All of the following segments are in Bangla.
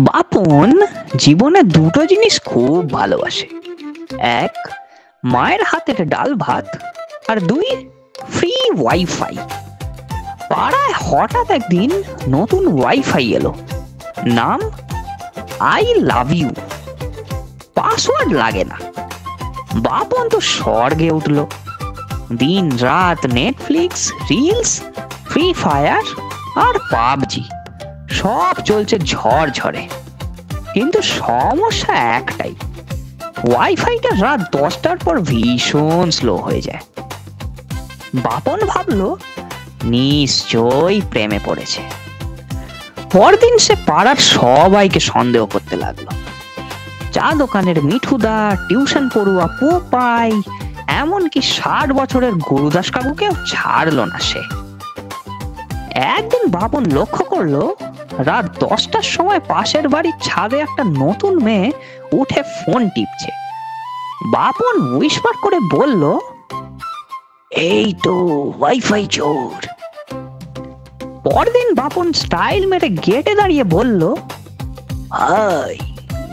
বাপন জীবনে দুটো জিনিস খুব ভালোবাসে। এক, মায়ের হাতের ডাল ভাত, আর দুই, ফ্রি ওয়াইফাই। পাড়ায় হঠাৎ একদিন নতুন ওয়াইফাই এলো, নাম আই লাভ ইউ, পাসওয়ার্ড লাগে না। বাপন তো স্বর্গে উঠলো। দিন রাত নেটফ্লিক্স, রিলস, ফ্রি ফায়ার আর পাবজি সব চলছে ঝড়। কিন্তু সমস্যা একটাই, ওয়াইফাইটা রাত 10টার পর ভীষণ স্লো হয়ে যায়। বাপন ভাবলো নিশ্চয়ই প্রেমে পড়েছে। পরদিন সে পাড়ার সবাইকে সন্দেহ করতে লাগলো। চা দোকানের মিঠুদা, টিউশন পড়ুয়া পোপাই, এমনকি 60 বছরের গুরুদাস কাকুকেও ছাড়লো না সে। একদিন বাপন লক্ষ্য করলো রাত 10টার সময় পাশের বাড়ির ছাদে একটা নতুন মেয়ে উঠে ফোন টিপছে। বাপন হুইসপার করে বলল, এই তো ওয়াইফাই চোর। পরদিন বাপন স্টাইল মেরে গেটে দাঁড়িয়ে বলল, হাই,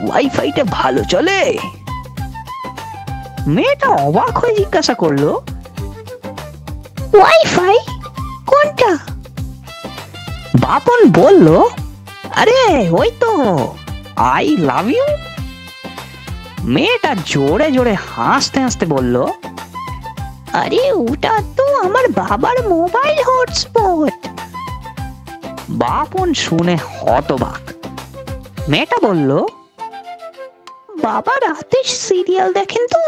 ওয়াইফাইটা ভালো চলে? মেয়েটা অবাক হয়ে জিজ্ঞাসা করলো, ওয়াইফাই কোনটা? বাপন বলল, আরে ওই তো আই লাভ ইউ। মেয়েটা জোরে জোরে হাসতে হাসতে বলল, আরে ওটা তো আমার বাবার মোবাইল হটস্পট। বাপন শুনে হতবাক। মেয়েটা বলল, বাবা রাতে সিরিয়াল দেখেন তো,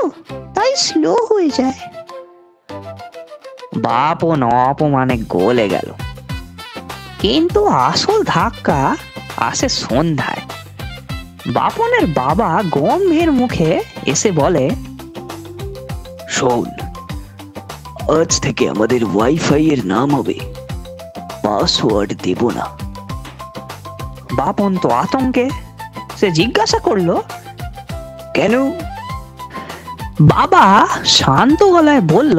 তাই স্লো হয়ে যায়। বাপন অপমানে গলে গেল। কিন্তু আসল ধাক্কা আসে সন্ধ্যায়। বাপনের বাবা গম্ভীর মুখে এসে বলে, শোন, আজ থেকে আমাদের ওয়াইফাই এর নাম হবে পাসওয়ার্ড দেব না। বাপন তো আতঙ্কে, সে জিজ্ঞাসা করলো, কেন? বাবা শান্ত গলায় বলল,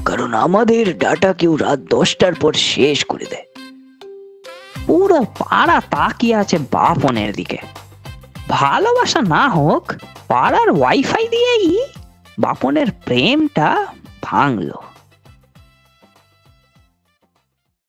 কারণ আমাদের ডাটা কেউ রাত 10টার পর শেষ করে দেয়। পুরো পাড়া তাকিয়ে আছে বাপনের দিকে। ভালোবাসা না হোক, পাড়ার ওয়াইফাই দিয়েই বাপনের প্রেমটা ভাঙলো।